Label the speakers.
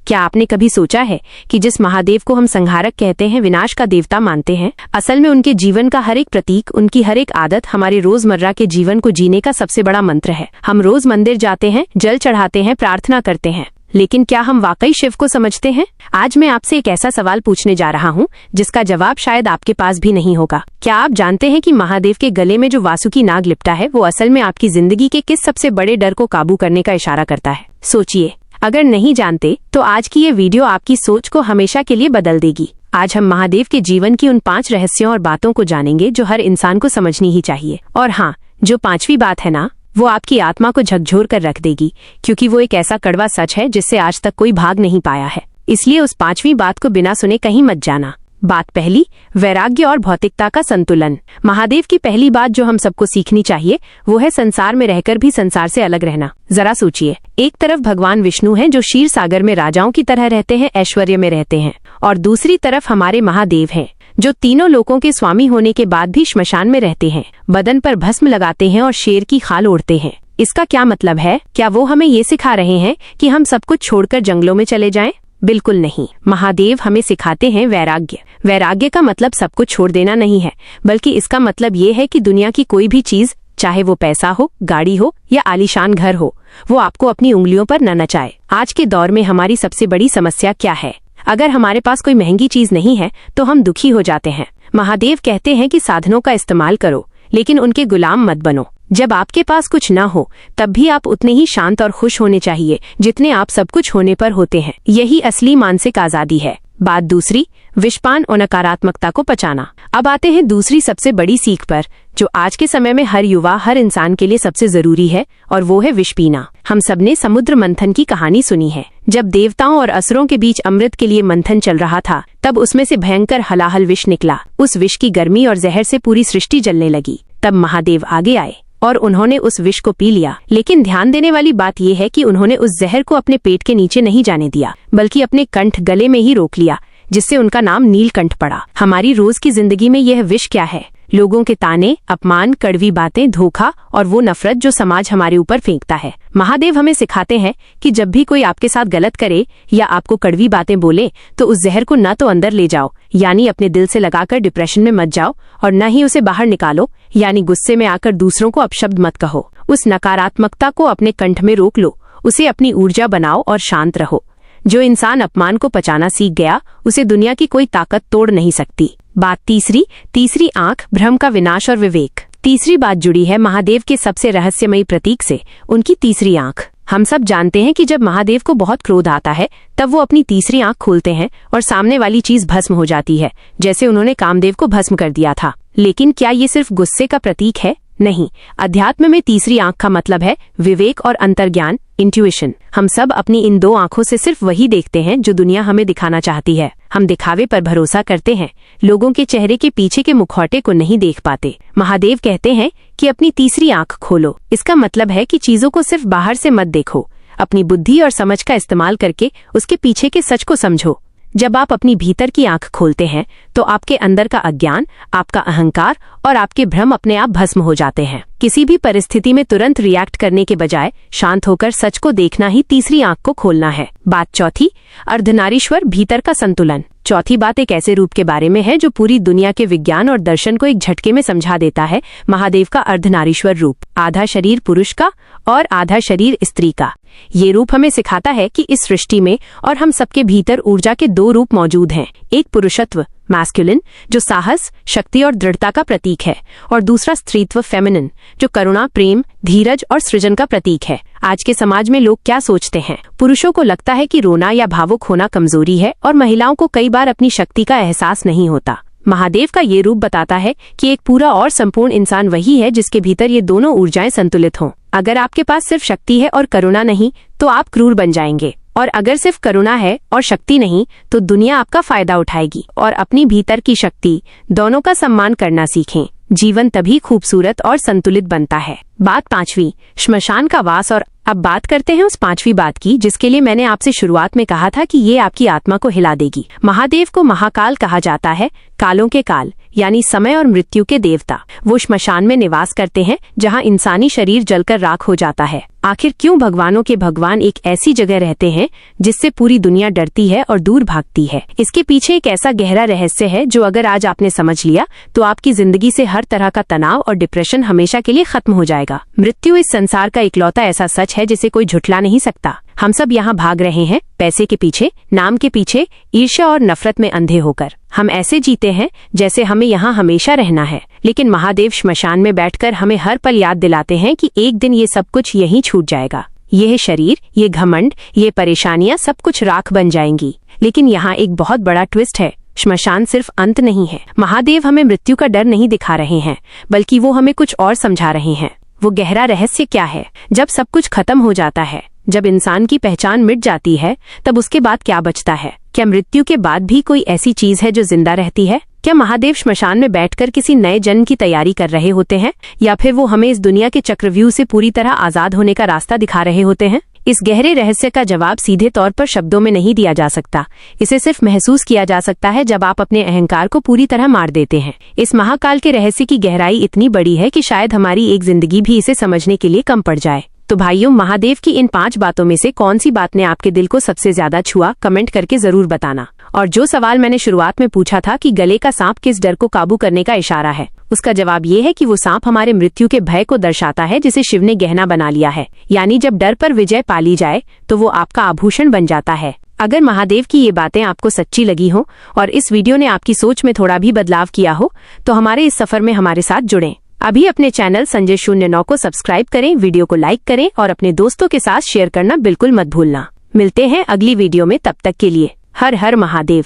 Speaker 1: क्या आपने कभी सोचा है कि जिस महादेव को हम संहारक कहते हैं, विनाश का देवता मानते हैं, असल में उनके जीवन का हर एक प्रतीक, उनकी हर एक आदत हमारे रोजमर्रा के जीवन को जीने का सबसे बड़ा मंत्र है। हम रोज मंदिर जाते हैं, जल चढ़ाते हैं, प्रार्थना करते हैं, लेकिन क्या हम वाकई शिव को समझते हैं? आज मैं आपसे एक ऐसा सवाल पूछने जा रहा हूँ जिसका जवाब शायद आपके पास भी नहीं होगा। क्या आप जानते हैं कि महादेव के गले में जो वासुकी नाग लिपटा है वो असल में आपकी जिंदगी के किस सबसे बड़े डर को काबू करने का इशारा करता है? सोचिए, अगर नहीं जानते तो आज की ये वीडियो आपकी सोच को हमेशा के लिए बदल देगी। आज हम महादेव के जीवन की उन 5 रहस्यों और बातों को जानेंगे जो हर इंसान को समझनी ही चाहिए। और हाँ, जो 5वीं बात है ना, वो आपकी आत्मा को झकझोर कर रख देगी, क्योंकि वो एक ऐसा कड़वा सच है जिससे आज तक कोई भाग नहीं पाया है। इसलिए उस 5वीं बात को बिना सुने कहीं मत जाना। बात पहली, वैराग्य और भौतिकता का संतुलन। महादेव की पहली बात जो हम सबको सीखनी चाहिए वो है संसार में रहकर भी संसार से अलग रहना। जरा सोचिए, एक तरफ भगवान विष्णु हैं जो क्षीर सागर में राजाओं की तरह रहते हैं, ऐश्वर्य में रहते हैं, और दूसरी तरफ हमारे महादेव हैं जो तीनों लोकों के स्वामी होने के बाद भी श्मशान में रहते हैं, बदन पर भस्म लगाते हैं और शेर की खाल ओढ़ते हैं। इसका क्या मतलब है? क्या वो हमें ये सिखा रहे हैं कि हम सब कुछ छोड़कर जंगलों में चले जाएं? बिल्कुल नहीं। महादेव हमें सिखाते हैं वैराग्य। वैराग्य का मतलब सब कुछ छोड़ देना नहीं है, बल्कि इसका मतलब ये है कि दुनिया की कोई भी चीज, चाहे वो पैसा हो, गाड़ी हो या आलीशान घर हो, वो आपको अपनी उंगलियों पर न नचाए। आज के दौर में हमारी सबसे बड़ी समस्या क्या है? अगर हमारे पास कोई महंगी चीज नहीं है तो हम दुखी हो जाते हैं। महादेव कहते हैं कि साधनों का इस्तेमाल करो, लेकिन उनके गुलाम मत बनो। जब आपके पास कुछ न हो तब भी आप उतने ही शांत और खुश होने चाहिए जितने आप सब कुछ होने पर होते हैं। यही असली मानसिक आजादी है। बात दूसरी, विषपान और नकारात्मकता को पचाना। अब आते हैं दूसरी सबसे बड़ी सीख पर, जो आज के समय में हर युवा, हर इंसान के लिए सबसे जरूरी है, और वो है विष पीना। हम सबने समुद्र मंथन की कहानी सुनी है। जब देवताओं और असुरों के बीच अमृत के लिए मंथन चल रहा था, तब उसमें से भयंकर हलाहल विष निकला। उस विष की गर्मी और जहर से पूरी सृष्टि जलने लगी। तब महादेव आगे आए और उन्होंने उस विष को पी लिया। लेकिन ध्यान देने वाली बात यह है कि उन्होंने उस जहर को अपने पेट के नीचे नहीं जाने दिया, बल्कि अपने कंठ, गले में ही रोक लिया, जिससे उनका नाम नीलकंठ पड़ा। हमारी रोज की जिंदगी में यह विष क्या है? लोगों के ताने, अपमान, कड़वी बातें, धोखा और वो नफरत जो समाज हमारे ऊपर फेंकता है। महादेव हमें सिखाते हैं कि जब भी कोई आपके साथ गलत करे या आपको कड़वी बातें बोले, तो उस जहर को न तो अंदर ले जाओ, यानी अपने दिल से लगाकर डिप्रेशन में मत जाओ, और न ही उसे बाहर निकालो, यानी गुस्से में आकर दूसरों को अपशब्द मत कहो। उस नकारात्मकता को अपने कंठ में रोक लो, उसे अपनी ऊर्जा बनाओ और शांत रहो। जो इंसान अपमान को पचाना सीख गया, उसे दुनिया की कोई ताकत तोड़ नहीं सकती। बात तीसरी आंख, भ्रम का विनाश और विवेक। तीसरी बात जुड़ी है महादेव के सबसे रहस्यमयी प्रतीक से, उनकी तीसरी आंख। हम सब जानते हैं कि जब महादेव को बहुत क्रोध आता है, तब वो अपनी तीसरी आंख खोलते हैं और सामने वाली चीज भस्म हो जाती है, जैसे उन्होंने कामदेव को भस्म कर दिया था। लेकिन क्या ये सिर्फ गुस्से का प्रतीक है? नहीं। अध्यात्म में तीसरी आंख का मतलब है विवेक और अंतर्ज्ञान, इंट्यूइशन। हम सब अपनी इन 2 आंखों से सिर्फ वही देखते हैं जो दुनिया हमें दिखाना चाहती है। हम दिखावे पर भरोसा करते हैं, लोगों के चेहरे के पीछे के मुखौटे को नहीं देख पाते। महादेव कहते हैं कि अपनी तीसरी आंख खोलो। इसका मतलब है कि चीजों को सिर्फ बाहर से मत देखो, अपनी बुद्धि और समझ का इस्तेमाल करके उसके पीछे के सच को समझो। जब आप अपनी भीतर की आंख खोलते हैं तो आपके अंदर का अज्ञान, आपका अहंकार और आपके भ्रम अपने आप भस्म हो जाते हैं। किसी भी परिस्थिति में तुरंत रिएक्ट करने के बजाय शांत होकर सच को देखना ही तीसरी आंख को खोलना है। बात चौथी, अर्धनारीश्वर, भीतर का संतुलन। चौथी बात एक ऐसे रूप के बारे में है जो पूरी दुनिया के विज्ञान और दर्शन को एक झटके में समझा देता है। महादेव का अर्धनारीश्वर रूप, आधा शरीर पुरुष का और आधा शरीर स्त्री का। ये रूप हमें सिखाता है कि इस सृष्टि में और हम सबके भीतर ऊर्जा के 2 रूप मौजूद हैं। एक पुरुषत्व, मैस्कुलिन, जो साहस, शक्ति और दृढ़ता का प्रतीक है, और दूसरा स्त्रीत्व, फेमिनिन, जो करुणा, प्रेम, धीरज और सृजन का प्रतीक है। आज के समाज में लोग क्या सोचते हैं? पुरुषों को लगता है कि रोना या भावुक होना कमजोरी है, और महिलाओं को कई बार अपनी शक्ति का एहसास नहीं होता। महादेव का ये रूप बताता है कि एक पूरा और संपूर्ण इंसान वही है जिसके भीतर ये दोनों ऊर्जाएं संतुलित हों। अगर आपके पास सिर्फ शक्ति है और करुणा नहीं, तो आप क्रूर बन जाएंगे, और अगर सिर्फ करुणा है और शक्ति नहीं, तो दुनिया आपका फायदा उठाएगी। और अपनी भीतर की शक्ति, दोनों का सम्मान करना सीखें। जीवन तभी खूबसूरत और संतुलित बनता है। बात 5वीं, श्मशान का वास। और अब बात करते हैं उस 5वीं बात की जिसके लिए मैंने आपसे शुरुआत में कहा था कि ये आपकी आत्मा को हिला देगी। महादेव को महाकाल कहा जाता है, कालों के काल, यानी समय और मृत्यु के देवता। वो श्मशान में निवास करते हैं जहाँ इंसानी शरीर जलकर राख हो जाता है। आखिर क्यों भगवानों के भगवान एक ऐसी जगह रहते हैं जिससे पूरी दुनिया डरती है और दूर भागती है? इसके पीछे एक ऐसा गहरा रहस्य है जो अगर आज आपने समझ लिया तो आपकी जिंदगी से हर तरह का तनाव और डिप्रेशन हमेशा के लिए खत्म हो जाएगा। मृत्यु इस संसार का इकलौता ऐसा सच है जिसे कोई झुठला नहीं सकता। हम सब यहाँ भाग रहे हैं पैसे के पीछे, नाम के पीछे, ईर्ष्या और नफरत में अंधे होकर। हम ऐसे जीते हैं जैसे हमें यहाँ हमेशा रहना है, लेकिन महादेव श्मशान में बैठकर हमें हर पल याद दिलाते हैं कि एक दिन ये सब कुछ यहीं छूट जाएगा। यह शरीर, ये घमंड, ये परेशानियां सब कुछ राख बन जाएंगी। लेकिन यहाँ एक बहुत बड़ा ट्विस्ट है। श्मशान सिर्फ अंत नहीं है। महादेव हमें मृत्यु का डर नहीं दिखा रहे हैं, बल्कि वो हमें कुछ और समझा रहे हैं। वो गहरा रहस्य क्या है? जब सब कुछ खत्म हो जाता है, जब इंसान की पहचान मिट जाती है, तब उसके बाद क्या बचता है? क्या मृत्यु के बाद भी कोई ऐसी चीज है जो जिंदा रहती है? क्या महादेव श्मशान में बैठकर किसी नए जन्म की तैयारी कर रहे होते हैं, या फिर वो हमें इस दुनिया के चक्रव्यूह से पूरी तरह आजाद होने का रास्ता दिखा रहे होते हैं? इस गहरे रहस्य का जवाब सीधे तौर पर शब्दों में नहीं दिया जा सकता। इसे सिर्फ महसूस किया जा सकता है जब आप अपने अहंकार को पूरी तरह मार देते हैं। इस महाकाल के रहस्य की गहराई इतनी बड़ी है कि शायद हमारी एक जिंदगी भी इसे समझने के लिए कम पड़ जाए। तो भाइयों, महादेव की इन 5 बातों में से कौन सी बात ने आपके दिल को सबसे ज्यादा छुआ? कमेंट करके जरूर बताना। और जो सवाल मैंने शुरुआत में पूछा था कि गले का सांप किस डर को काबू करने का इशारा है, उसका जवाब ये है कि वो सांप हमारे मृत्यु के भय को दर्शाता है, जिसे शिव ने गहना बना लिया है। यानी जब डर पर विजय पा ली जाए तो वो आपका आभूषण बन जाता है। अगर महादेव की ये बातें आपको सच्ची लगी हो और इस वीडियो ने आपकी सोच में थोड़ा भी बदलाव किया हो, तो हमारे इस सफर में हमारे साथ जुड़ें। अभी अपने चैनल संजय 09 को सब्सक्राइब करें, वीडियो को लाइक करें और अपने दोस्तों के साथ शेयर करना बिल्कुल मत भूलना। मिलते हैं अगली वीडियो में, तब तक के लिए हर हर महादेव।